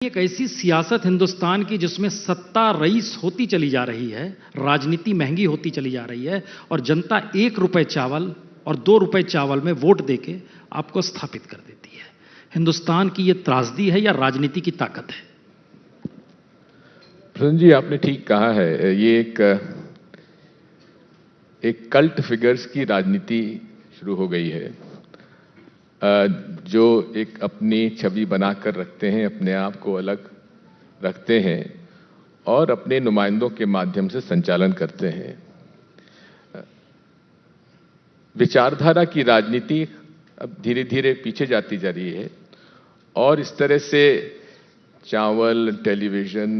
एक ऐसी सियासत हिंदुस्तान की जिसमें सत्ता रईस होती चली जा रही है, राजनीति महंगी होती चली जा रही है और जनता 1 रुपए चावल और 2 रुपए चावल में वोट देके आपको स्थापित कर देती है। हिंदुस्तान की यह त्रासदी है या राजनीति की ताकत है? प्रधान जी, आपने ठीक कहा है। ये एक कल्ट फिगर्स की राजनीति शुरू हो गई है, जो एक अपनी छवि बनाकर रखते हैं, अपने आप को अलग रखते हैं और अपने नुमाइंदों के माध्यम से संचालन करते हैं। विचारधारा की राजनीति अब धीरे धीरे पीछे जाती जा रही है और इस तरह से चावल, टेलीविजन,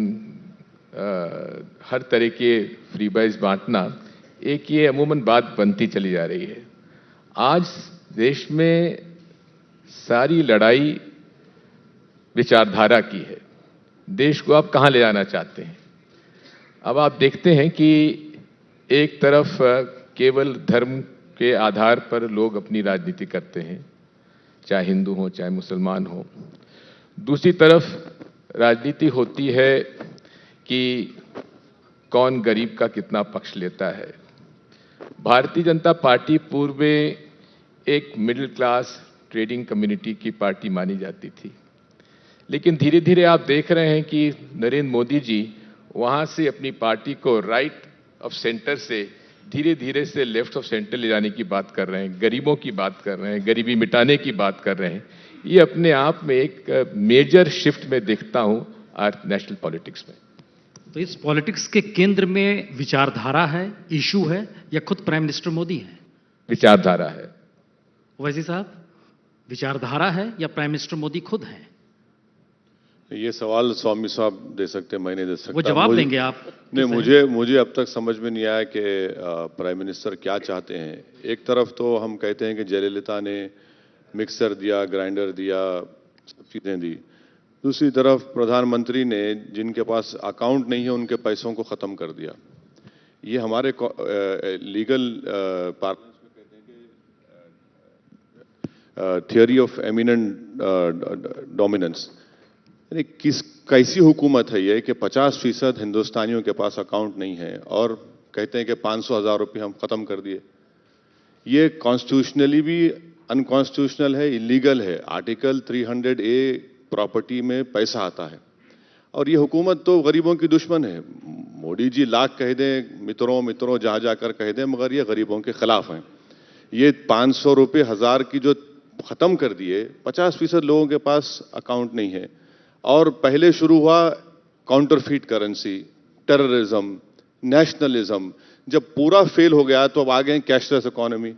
हर तरह के फ्री बाइज बांटना एक ये अमूमन बात बनती चली जा रही है। आज देश में सारी लड़ाई विचारधारा की है। देश को आप कहां ले जाना चाहते हैं? अब आप देखते हैं कि एक तरफ केवल धर्म के आधार पर लोग अपनी राजनीति करते हैं, चाहे हिंदू हो चाहे मुसलमान हो। दूसरी तरफ राजनीति होती है कि कौन गरीब का कितना पक्ष लेता है। भारतीय जनता पार्टी पूर्व में एक मिडिल क्लास ट्रेडिंग कम्युनिटी की पार्टी मानी जाती थी, लेकिन धीरे धीरे आप देख रहे हैं कि नरेंद्र मोदी जी वहां से अपनी पार्टी को राइट ऑफ सेंटर से धीरे धीरे से लेफ्ट ऑफ सेंटर ले जाने की बात कर रहे हैं, गरीबों की बात कर रहे हैं, गरीबी मिटाने की बात कर रहे हैं। ये अपने आप में एक मेजर शिफ्ट में देखता हूं आज नेशनल पॉलिटिक्स में। तो इस पॉलिटिक्स के केंद्र में विचारधारा है, इशू है, या खुद प्राइम मिनिस्टर मोदी है? विचारधारा है। ओवैसी साहब, विचारधारा है या प्राइम मिनिस्टर मोदी खुद हैं? ये सवाल स्वामी साहब दे सकते हैं, मैं नहीं दे सकता। वो जवाब देंगे आप? नहीं, मुझे अब तक समझ में नहीं आया कि प्राइम मिनिस्टर क्या चाहते हैं। एक तरफ तो हम कहते हैं कि जयललिता ने मिक्सर दिया, ग्राइंडर दिया, सब चीजें दी। दूसरी तरफ प्रधानमंत्री ने जिनके पास अकाउंट नहीं है उनके पैसों को खत्म कर दिया। ये हमारे लीगल पार्लमेंट में कहते हैं कि थियोरी ऑफ एमिनेंट डोमिनेंस। यानी कैसी हुकूमत है ये कि 50% हिंदुस्तानियों के पास अकाउंट नहीं है और कहते हैं कि 500,000 रुपये हम खत्म कर दिए। ये कॉन्स्टिट्यूशनली भी अनकॉन्स्टिट्यूशनल है, इलीगल है। आर्टिकल 300A प्रॉपर्टी में पैसा आता है और ये हुकूमत तो गरीबों की दुश्मन है। मोदी जी लाख कह दें, मित्रों जहां जाकर कह दें, मगर ये गरीबों के खिलाफ हैं। ये 500 रुपये, 1000 की जो खत्म कर दिए, 50% लोगों के पास अकाउंट नहीं है। और पहले शुरू हुआ काउंटरफीट करेंसी, टेररिज्म, नेशनलिज्म। जब पूरा फेल हो गया तो अब आ गए कैशलेस इकोनॉमी।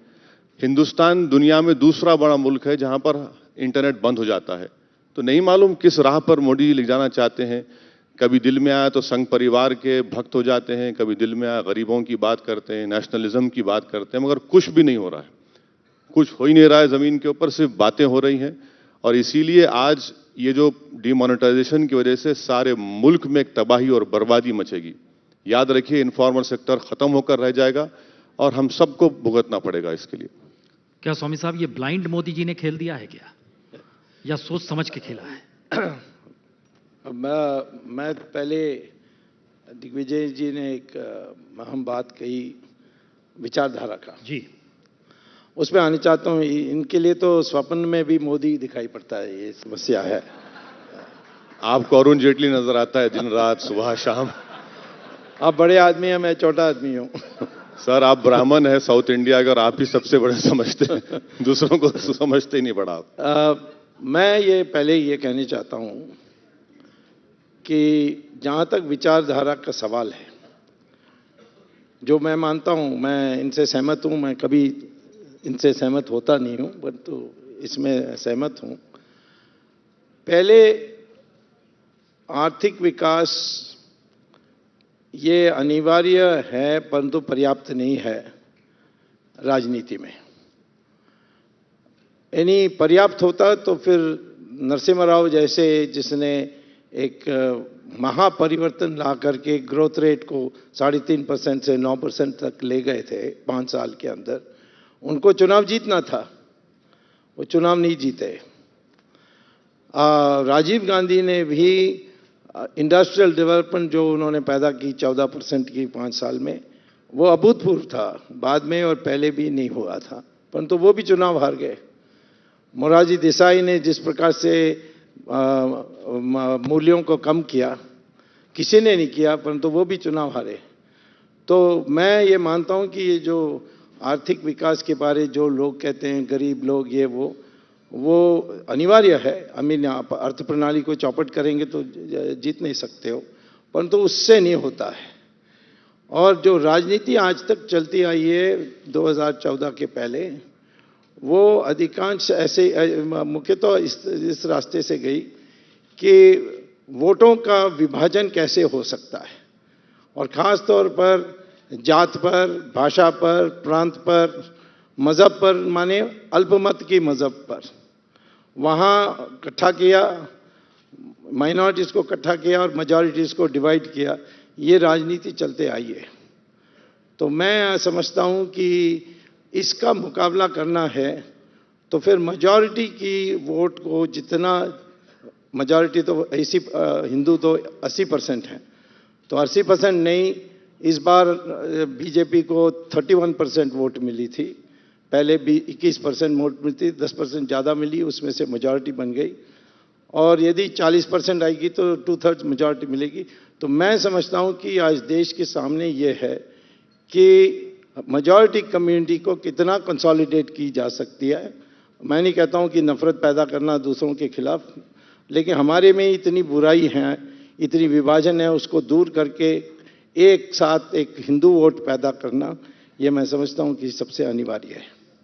हिंदुस्तान दुनिया में दूसरा बड़ा मुल्क है जहां पर इंटरनेट बंद हो जाता है। तो नहीं मालूम किस राह पर मोदी जी ले जाना चाहते हैं। कभी दिल में आया तो संघ परिवार के भक्त हो जाते हैं, कभी दिल में आया गरीबों की बात करते हैं, नेशनलिज्म की बात करते हैं, मगर कुछ भी नहीं हो रहा है। कुछ हो ही नहीं रहा है जमीन के ऊपर, सिर्फ बातें हो रही हैं। और इसीलिए आज ये जो डिमोनेटाइजेशन की वजह से सारे मुल्क में एक तबाही और बर्बादी मचेगी। याद रखिए, इनफॉर्मल सेक्टर खत्म होकर रह जाएगा और हम सबको भुगतना पड़ेगा इसके लिए। क्या स्वामी साहब, ये ब्लाइंड मोदी जी ने खेल दिया है क्या, या सोच समझ के खेला है? मैं पहले दिग्विजय जी ने एक अहम बात कही विचारधारा का जी, उसमें आने चाहता हूँ। इनके लिए तो स्वप्न में भी मोदी दिखाई पड़ता है, ये समस्या है। आपको अरुण जेटली नजर आता है दिन रात, सुबह शाम। आप बड़े आदमी हैं, मैं छोटा आदमी हूँ। सर, आप ब्राह्मण है साउथ इंडिया का और आप ही सबसे बड़े समझते हैं, दूसरों को समझते ही नहीं बड़ा आप। मैं ये पहले ये कहना चाहता हूँ कि जहाँ तक विचारधारा का सवाल है, जो मैं मानता हूँ, मैं इनसे सहमत हूँ। मैं कभी इनसे सहमत होता नहीं हूँ, परंतु इसमें सहमत हूँ। पहले आर्थिक विकास ये अनिवार्य है, परंतु पर्याप्त नहीं है राजनीति में। यानी पर्याप्त होता तो फिर नरसिम्हा राव जैसे, जिसने एक महापरिवर्तन ला करके ग्रोथ रेट को 3.5% से 9% तक ले गए थे 5 साल के अंदर, उनको चुनाव जीतना था, वो चुनाव नहीं जीते। राजीव गांधी ने भी इंडस्ट्रियल डेवलपमेंट जो उन्होंने पैदा की 14% की 5 साल में, वो अभूतपूर्व था। बाद में और पहले भी नहीं हुआ था, परंतु वो भी चुनाव हार गए। मोरारजी देसाई ने जिस प्रकार से मूल्यों को कम किया, किसी ने नहीं किया, परंतु वो भी चुनाव हारे। तो मैं ये मानता हूं कि ये जो आर्थिक विकास के बारे जो लोग कहते हैं, गरीब लोग ये वो अनिवार्य है। आप अर्थ प्रणाली को चौपट करेंगे तो जीत नहीं सकते हो, परंतु उससे नहीं होता है। और जो राजनीति आज तक चलती आई है 2014 के पहले, वो अधिकांश ऐसे मुख्यतः इस रास्ते से गई कि वोटों का विभाजन कैसे हो सकता है, और ख़ास तौर पर जात पर, भाषा पर, प्रांत पर, मज़हब पर, माने अल्पमत की मज़हब पर वहाँ इकट्ठा किया, माइनॉरिटीज़ को इकट्ठा किया और मेजॉरिटीज़ को डिवाइड किया। ये राजनीति चलते आई है। तो मैं समझता हूँ कि इसका मुकाबला करना है तो फिर मेजॉरिटी की वोट को जितना, मेजॉरिटी तो हिंदू तो 80% हैं, तो 80% नहीं, इस बार बीजेपी को 31% वोट मिली थी, पहले भी 21% वोट मिलती, 10% ज़्यादा मिली, उसमें से मेजॉरिटी बन गई। और यदि 40% आएगी तो 2/3 मेजॉरिटी मिलेगी। तो मैं समझता हूं कि आज देश के सामने ये है कि मेजॉरिटी कम्युनिटी को कितना कंसोलिडेट की जा सकती है। मैं नहीं कहता हूं कि नफरत पैदा करना दूसरों के खिलाफ, लेकिन हमारे में इतनी बुराई है, इतनी विभाजन है, उसको दूर करके एक साथ एक हिंदू वोट पैदा करना, ये मैं समझता हूं कि सबसे अनिवार्य है।